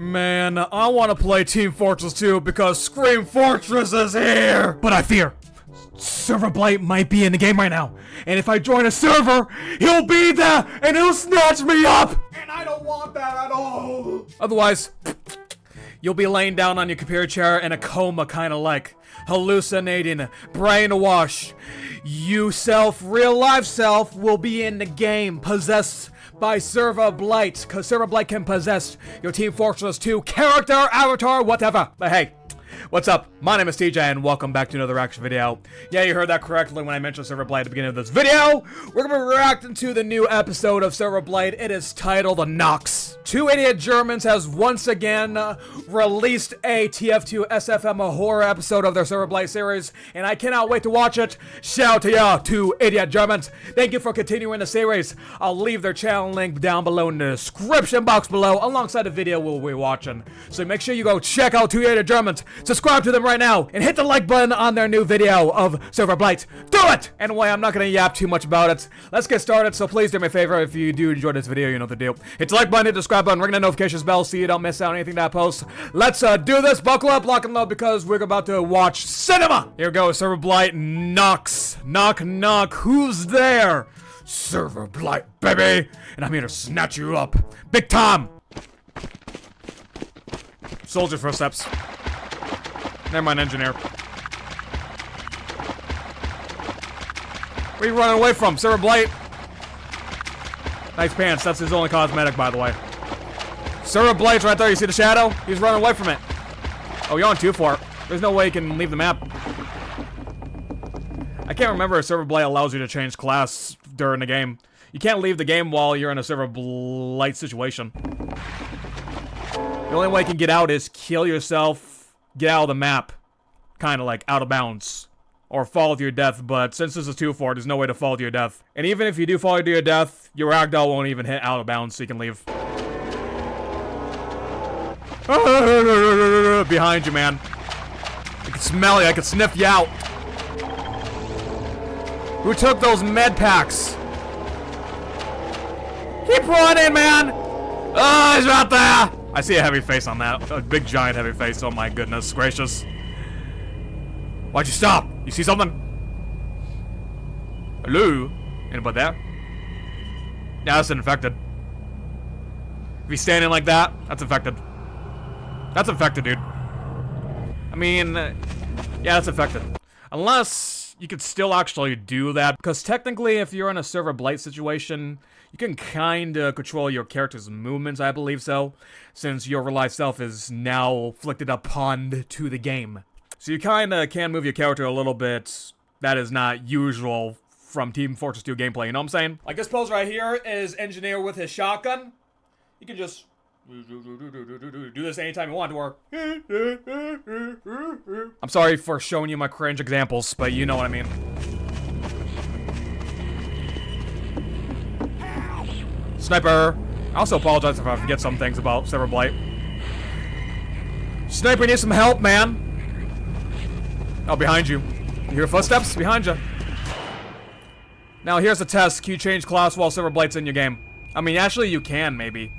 Man, I want to play Team Fortress 2 because Scream Fortress is here! But I fear Serverblight might be in the game right now. And if I join a server, he'll be there and he'll snatch me up! And I don't want that at all! Otherwise, you'll be laying down on your computer chair in a coma, kinda like hallucinating, brainwash. You self, real life self, will be in the game, possessed by Serverblight, cause Serverblight can possess your Team Fortress 2 character, avatar, whatever. But hey, what's up? My name is TJ and welcome back to another reaction video. Yeah, you heard that correctly when I mentioned Serverblight at the beginning of this video. We're gonna be reacting to the new episode of Serverblight. It is titled Nox. Two Idiot Germans has once again released a TF2 SFM a horror episode of their Serverblight series, and I cannot wait to watch it. Shout out to ya, Two Idiot Germans. Thank you for continuing the series. I'll leave their channel link down below in the description box below, alongside the video we'll be watching. So make sure you go check out Two Idiot Germans, subscribe to them right now, and hit the like button on their new video of Serverblight. Do it! Anyway, I'm not gonna yap too much about it. Let's get started, so please do me a favor, if you do enjoy this video, you know the deal. Hit the like button, hit the subscribe button, ring the notifications bell so you don't miss out on anything that I post. Let's do this, buckle up, lock and load, because we're about to watch cinema! Here goes Serverblight Nox. Knock, knock, who's there? Serverblight, baby! And I'm here to snatch you up. Big time! Soldier footsteps. Never mind, engineer. Where are you running away from, Serverblight? Nice pants, that's his only cosmetic, by the way. Serverblight's right there, you see the shadow? He's running away from it. Oh, you're on 2-4. There's no way you can leave the map. I can't remember if Serverblight allows you to change class during the game. You can't leave the game while you're in a Serverblight situation. The only way you can get out is kill yourself, get out of the map. Kinda like out of bounds. Or fall to your death, but since this is 2-4, there's no way to fall to your death. And even if you do fall to your death, your ragdoll won't even hit out of bounds, so you can leave. Behind you, man. I can smell you, I can sniff you out. Who took those med packs? Keep running, man! Oh, he's right there! I see a heavy face on that. A big giant heavy face, oh my goodness gracious. Why'd you stop? You see something? Hello? Anybody there? Yeah, that's infected. If he's standing like that, that's infected. That's infected, dude. I mean, yeah, that's infected. Unless you could still actually do that, because technically if you're in a Serverblight situation, you can kinda control your character's movements, I believe so, since your real life self is now afflicted upon to the game. So you kinda can move your character a little bit that is not usual from Team Fortress 2 gameplay, you know what I'm saying? Like this pose right here is Engineer with his shotgun. You can just do this anytime you want, or I'm sorry for showing you my cringe examples, but you know what I mean. Sniper! I also apologize if I forget some things about Serverblight. Sniper needs some help, man! Oh, behind you. You hear footsteps? Behind you. Now, here's a test. Can you change class while Serverblight's in your game? I mean, actually, you can, maybe.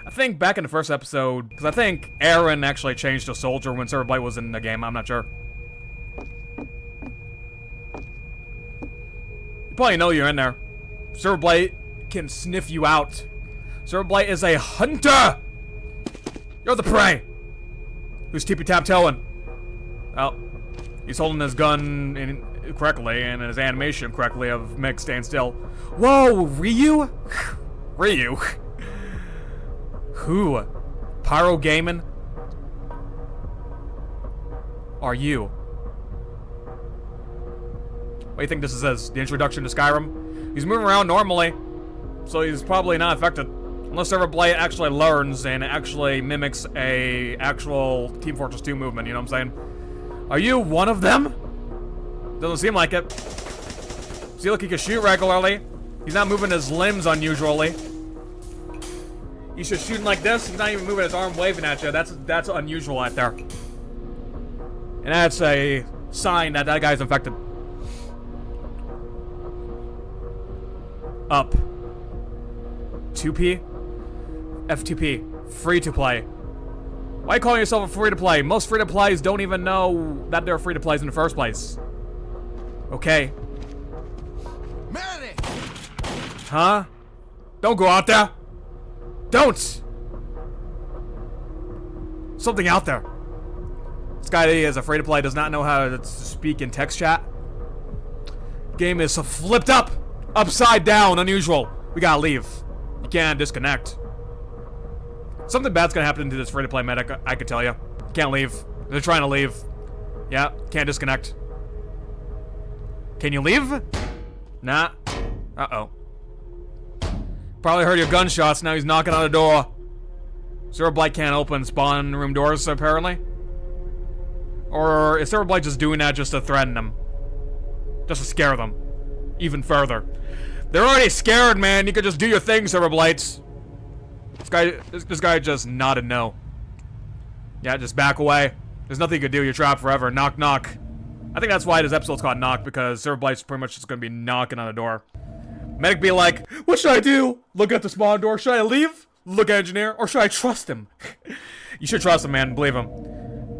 I think back in the first episode, because I think Aaron actually changed to soldier when Serverblight was in the game. I'm not sure. You probably know you're in there. Serverblight can sniff you out. Serverblight is a hunter! You're the prey! Who's tippy-tap-toeing? Oh. He's holding his gun correctly and his animation correctly of Meg staying still. Whoa, Ryu? Ryu? Who? Pyro Gaming? Are you? What do you think this is? The introduction to Skyrim? He's moving around normally, so he's probably not affected. Unless Serverblight actually learns and actually mimics a actual Team Fortress 2 movement, you know what I'm saying? Are you one of them? Doesn't seem like it. See, look, he can shoot regularly. He's not moving his limbs unusually. He's just shooting like this. He's not even moving his arm waving at you. That's unusual right there. And that's a sign that that guy's infected. Up. 2P? F2P. Free to play. Why are you calling yourself a free-to-play? Most free-to-plays don't even know that they're free-to-plays in the first place. Okay. Medic! Huh? Don't go out there! Don't! Something out there. This guy is afraid to play, does not know how to speak in text chat. Game is flipped up! Upside down, unusual. We gotta leave. You can't disconnect. Something bad's gonna happen to this free-to-play medic, I could tell you. Can't leave. They're trying to leave. Yeah, can't disconnect. Can you leave? Nah. Uh-oh. Probably heard your gunshots, now he's knocking on the door. Serverblight can't open spawn room doors, apparently. Or is Serverblight just doing that just to threaten them? Just to scare them. Even further. They're already scared, man. You could just do your thing, Serverblights. This guy just nodded no. Yeah, just back away. There's nothing you can do. You're trapped forever. Knock, knock. I think that's why this episode's called Knock, because Serverblight's pretty much just gonna be knocking on the door. Medic be like, what should I do? Look at the spawn door. Should I leave? Look at engineer, or should I trust him? You should trust him, man. Believe him.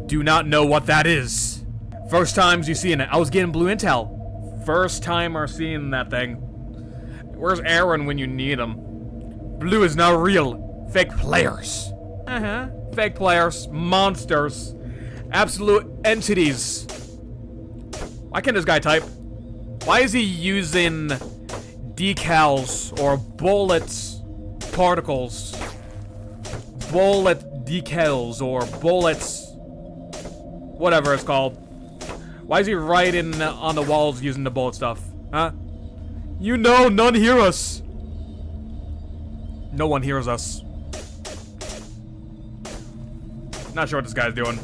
Do not know what that is. First times you seeing it. I was getting blue intel. First timer seeing that thing. Where's Aaron when you need him? Blue is not real. Fake players. Fake players. Monsters. Absolute entities. Why can't this guy type? Why is he using decals or bullet particles? Bullet decals or bullets. Whatever it's called. Why is he writing on the walls using the bullet stuff? Huh? You know, none hear us. No one hears us. Not sure what this guy's doing.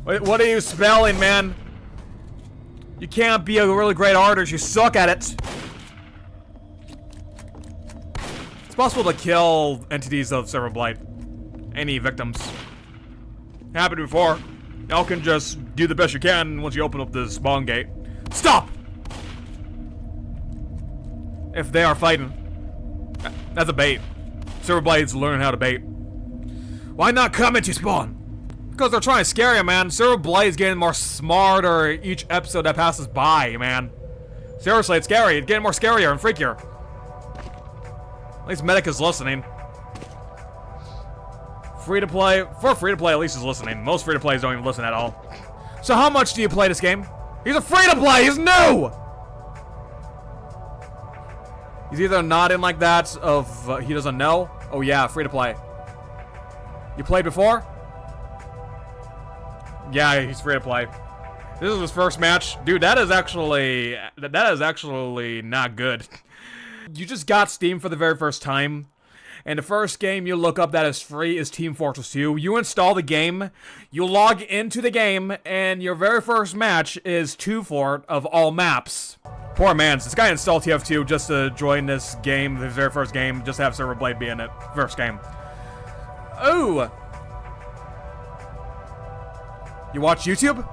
What are you spelling, man? You can't be a really great artist. You suck at it. It's possible to kill entities of Serverblight. Any victims. Happened before. Y'all can just do the best you can once you open up the spawn gate. Stop! If they are fighting. That's a bait. Serverblight's learning how to bait. Why not come into spawn? Because they're trying to scare you, man. Serverblight is getting more smarter each episode that passes by, man. Seriously, it's scary. It's getting more scarier and freakier. At least Medic is listening. Free-to-play. For free-to-play, at least is listening. Most free-to-plays don't even listen at all. So how much do you play this game? He's a free-to-play! He's new! He's either nodding like that of he doesn't know. Oh yeah, free-to-play. You played before? Yeah, he's free to play. This is his first match. Dude, that is actually not good. You just got Steam for the very first time. And the first game you look up that is free is Team Fortress 2. You install the game, you log into the game, and your very first match is 2-4 of all maps. Poor man, this guy installed TF2 just to join this game, his very first game, just to have Serverblight be in it. First game. Ooh! You watch YouTube?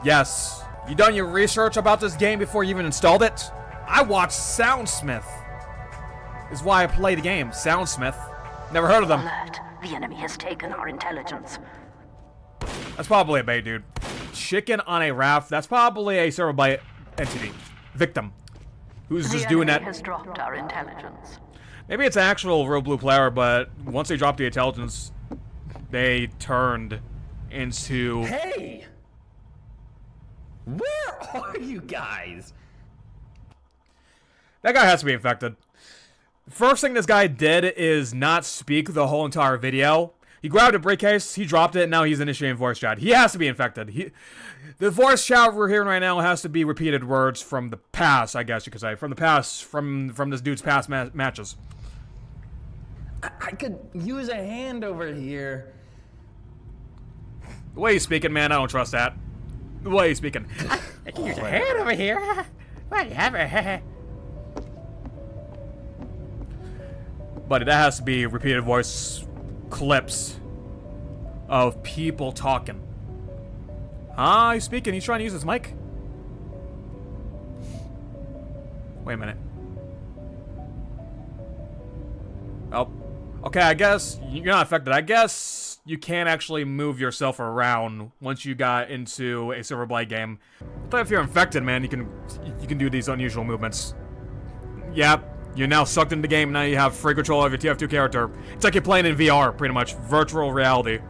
Yes. You done your research about this game before you even installed it? I watched Soundsmith. Is why I play the game. Soundsmith. Never heard of them. Alert. The enemy has taken our intelligence. That's probably a bait, dude. Chicken on a raft. That's probably a Serverblight entity. Victim. Who's just doing that. The enemy has dropped our intelligence. Maybe it's an actual real blue player, but once they dropped the intelligence, they turned into... Hey! Where are you guys? That guy has to be infected. The first thing this guy did is not speak the whole entire video. He grabbed a briefcase, he dropped it, and now he's initiating voice chat. He has to be infected. The voice chat we're hearing right now has to be repeated words from the past, I guess you could say. From the past, from this dude's past matches. I could use a hand over here. The way he's speaking, man, I don't trust that. The way he's speaking. I can use a hand over here. What do you have? But that has to be repeated voice clips of people talking. Huh? He's speaking. He's trying to use his mic. Wait a minute. Oh. Okay, I guess you're not affected. I guess you can't actually move yourself around once you got into a Serverblight game. But if you're infected, man, you can do these unusual movements. Yep, you're now sucked into the game. Now you have free control of your TF2 character. It's like you're playing in VR, pretty much. Virtual reality.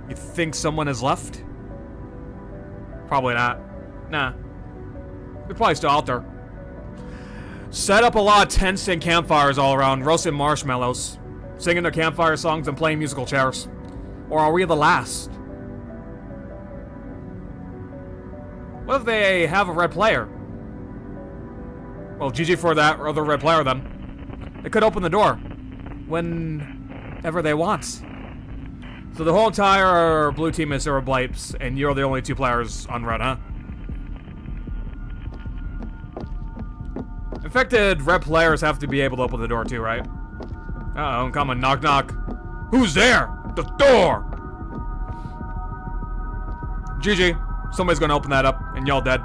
You think someone has left? Probably not. Nah. They're probably still out there. Set up a lot of tents and campfires all around, roasting marshmallows, singing their campfire songs and playing musical chairs. Or are we the last? What if they have a red player? Well, GG for that other red player then. They could open the door whenever they want. So the whole entire blue team is Serverblight, and you're the only 2 players on red, huh? Infected red players have to be able to open the door too, right? Uh-oh, come on, knock knock. Who's there? The door! GG. Somebody's gonna open that up, and y'all dead.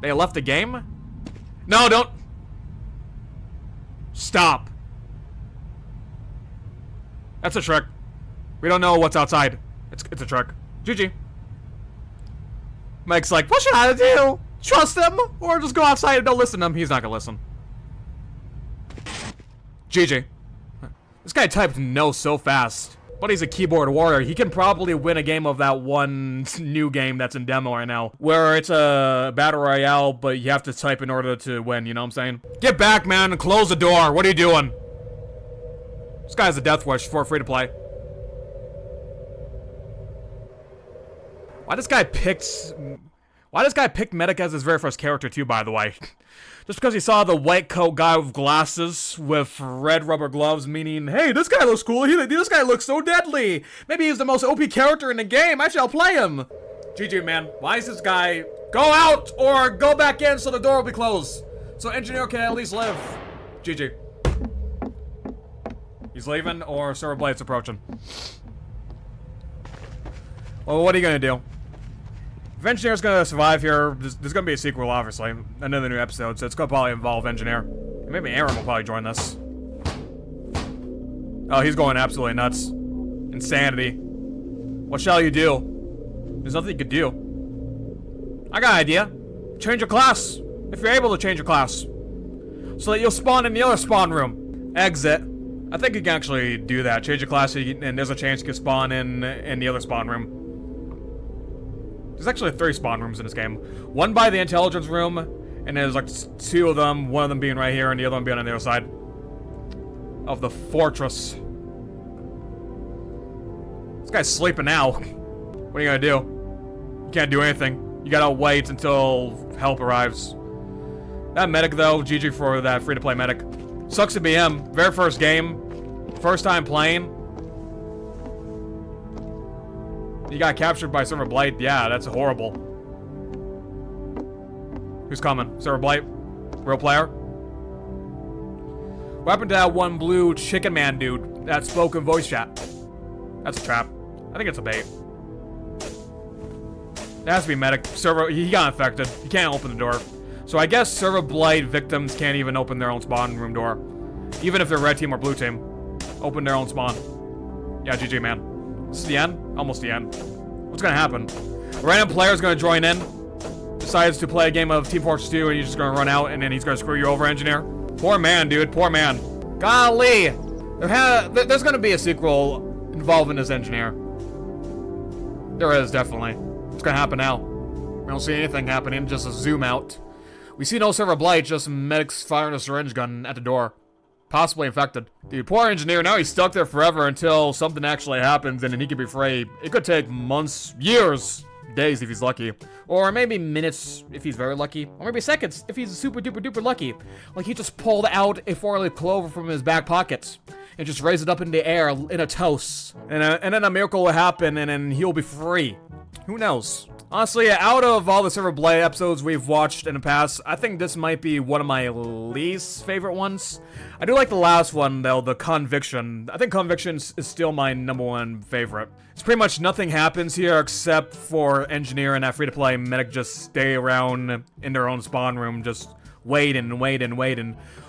They left the game? No, don't! Stop. That's a trick. We don't know what's outside. It's a trick. GG. Mike's like, what should I do? Trust him? Or just go outside and don't listen to him? He's not gonna listen. GG. This guy typed no so fast. But he's a keyboard warrior. He can probably win a game of that one new game that's in demo right now. Where it's a battle royale, but you have to type in order to win, you know what I'm saying? Get back, man, and close the door. What are you doing? This guy's a death wish for free to play. Why this guy picked Medic as his very first character too, by the way? Just because he saw the white coat guy with glasses with red rubber gloves, meaning, hey, this guy looks cool. This guy looks so deadly. Maybe he's the most OP character in the game. Actually, I'll play him. GG, man. Why is this guy go out or go back in so the door will be closed? So engineer can at least live. GG. He's leaving or Serverblight's approaching. Well, what are you gonna do? If Engineer's gonna survive here, there's gonna be a sequel, obviously. Another new episode, so it's gonna probably involve Engineer. Maybe Aaron will probably join this. Oh, he's going absolutely nuts. Insanity. What shall you do? There's nothing you could do. I got an idea. Change your class. If you're able to change your class. So that you'll spawn in the other spawn room. Exit. I think you can actually do that. Change your class and there's a chance you can spawn in the other spawn room. There's actually 3 spawn rooms in this game. One by the intelligence room, and there's like 2 of them, one of them being right here and the other one being on the other side of the fortress. This guy's sleeping now. What are you gonna do? You can't do anything. You gotta wait until help arrives. That medic though, GG for that free-to-play medic. Sucks to be him. Very first game. First time playing. You got captured by Serverblight. Yeah, that's horrible. Who's coming? Serverblight? Real player? What happened to that one blue chicken man dude that spoke in voice chat? That's a trap. I think it's a bait. It has to be medic. He got infected. He can't open the door. So I guess Serverblight victims can't even open their own spawn room door. Even if they're red team or blue team. Open their own spawn. Yeah, GG, man. This is the end? Almost the end. What's gonna happen? A random player's gonna join in, decides to play a game of Team Fortress 2, and he's just gonna run out, and then he's gonna screw you over, Engineer. Poor man, dude. Poor man. Golly! There's gonna be a sequel involving this Engineer. There is, definitely. What's gonna happen now? We don't see anything happening, just a zoom out. We see no Serverblight, just medics firing a syringe gun at the door. Possibly infected. The poor Engineer, now he's stuck there forever until something actually happens and then he could be free. It could take months, years, days if he's lucky. Or maybe minutes if he's very lucky. Or maybe seconds if he's super duper duper lucky. Like he just pulled out a 4-leaf clover from his back pockets and just raised it up in the air in a toast. And then a miracle will happen and then he'll be free. Who knows? Honestly, out of all the Serverblight episodes we've watched in the past, I think this might be one of my least favorite ones. I do like the last one, though, the Conviction. I think Conviction is still my #1 favorite. It's pretty much nothing happens here except for Engineer and that free-to-play medic just stay around in their own spawn room, just waiting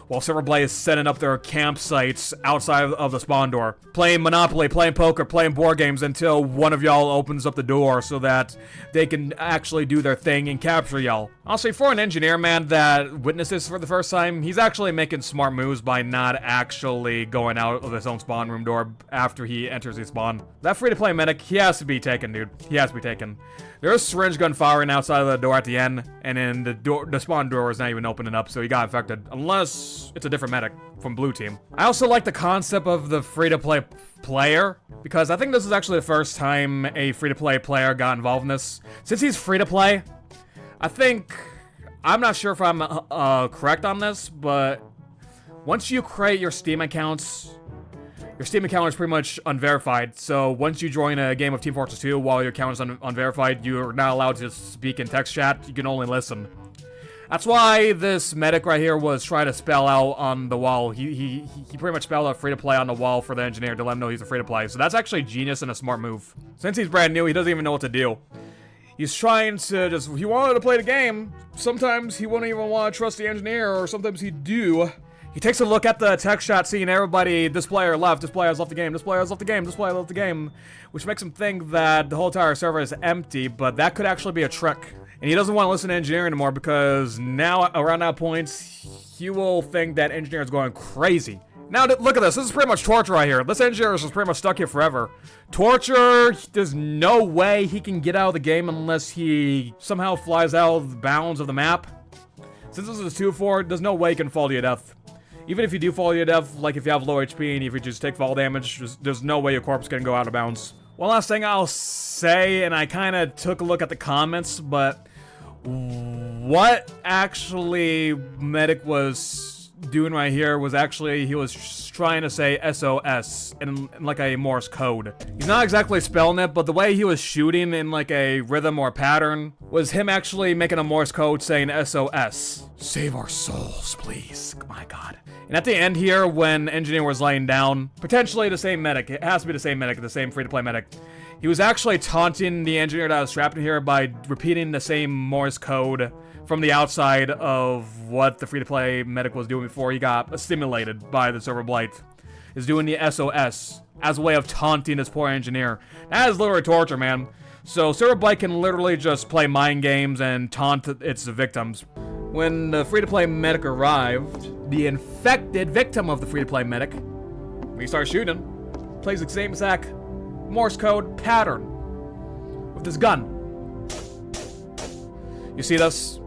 while Serverblight is setting up their campsites outside of the spawn door. Playing Monopoly, playing poker, playing board games until one of y'all opens up the door so that they can actually do their thing and capture y'all. Honestly, for an engineer, man, that witnesses for the first time, he's actually making smart moves by not actually going out of his own spawn room door after he enters his spawn. That free-to-play medic, he has to be taken, dude. He has to be taken. There's syringe gun firing outside of the door at the end, and then the spawn door is not even opening up, so he got infected. Unless it's a different medic from blue team. I also like the concept of the free-to-play player, because I think this is actually the first time a free-to-play player got involved in this. Since he's free-to-play, I'm not sure if I'm correct on this, but once you create your Steam accounts, your Steam account is pretty much unverified, so once you join a game of Team Fortress 2 while your account is unverified, you're not allowed to speak in text chat, you can only listen. That's why this medic right here was trying to spell out on the wall. He pretty much spelled out free-to-play on the wall for the engineer to let him know he's a free-to-play, so that's actually genius and a smart move. Since he's brand new, he doesn't even know what to do. He's trying to just, he wanted to play the game. Sometimes he wouldn't even want to trust the engineer, or sometimes he do. He takes a look at the text chat, seeing everybody, this player left, this player has left the game, this player has left the game, this player left the game, which makes him think that the whole entire server is empty, but that could actually be a trick. And he doesn't want to listen to engineer anymore because now, around that point, he will think that engineer is going crazy. Now, look at this. This is pretty much torture right here. This engineer is just pretty much stuck here forever. Torture, there's no way he can get out of the game unless he somehow flies out of the bounds of the map. Since this is 2-4, there's no way he can fall to your death. Even if you do fall to your death, like if you have low HP and if you just take fall damage, there's no way your corpse can go out of bounds. One last thing I'll say, and I kind of took a look at the comments, but what actually Medic was doing right here was actually, he was trying to say SOS in like a Morse code. He's not exactly spelling it, but the way he was shooting in like a rhythm or pattern was him actually making a Morse code saying SOS. Save our souls, please. My God. And at the end here, when Engineer was laying down, potentially the same medic, it has to be the same medic, the same free-to-play medic, he was actually taunting the engineer that was trapped in here by repeating the same Morse code from the outside of what the free-to-play medic was doing before he got assimilated by the Serverblight. Is doing the SOS as a way of taunting this poor engineer. That is literally torture, man. So Serverblight can literally just play mind games and taunt its victims. When the free-to-play medic arrived, the infected victim of the free-to-play medic, when he starts shooting, plays the same exact Morse code pattern with his gun. You see this?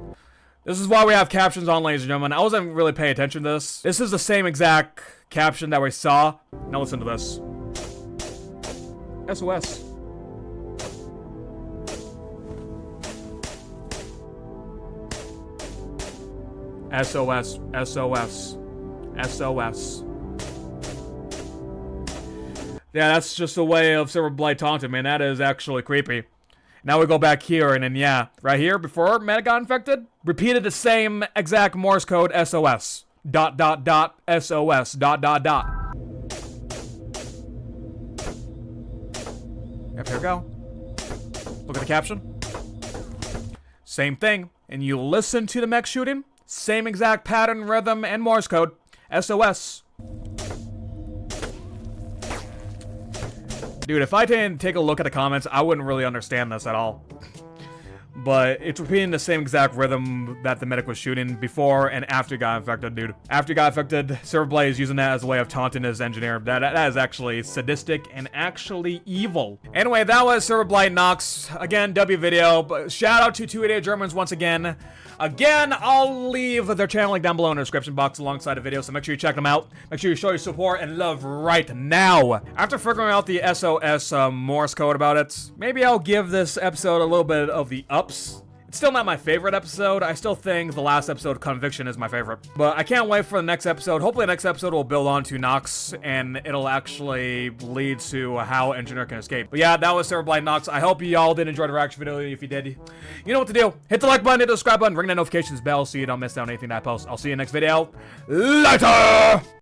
This is why we have captions on, ladies and gentlemen. I wasn't really paying attention to this. This is the same exact caption that we saw. Now listen to this. SOS. SOS, SOS, SOS. Yeah, that's just a way of Serverblight taunting, man. That is actually creepy. Now we go back here, and then yeah, right here, before Medic got infected, repeated the same exact Morse code SOS. ... SOS ... Yep, here we go. Look at the caption. Same thing. And you listen to the mech shooting. Same exact pattern, rhythm, and Morse code. SOS. Dude, if I didn't take a look at the comments, I wouldn't really understand this at all. But it's repeating the same exact rhythm that the medic was shooting before and after he got infected, dude. After he got infected, Serverblight is using that as a way of taunting his engineer. That is actually sadistic and actually evil. Anyway, that was Serverblight Nox. Again, W video. But shout out to 288 Germans once again. Again, I'll leave their channel link down below in the description box alongside the video, so make sure you check them out. Make sure you show your support and love right now. After figuring out the SOS Morse code about it, maybe I'll give this episode a little bit of the ups. Still not my favorite episode. I still think the last episode, Conviction, is my favorite. But I can't wait for the next episode. Hopefully the next episode will build on to Nox, and it'll actually lead to how Engineer can escape. But yeah, that was Serverblight Nox. I hope you all did enjoy the reaction video. If you did, you know what to do. Hit the like button, hit the subscribe button, ring that notifications bell so you don't miss out on anything that I post. I'll see you in the next video. Later!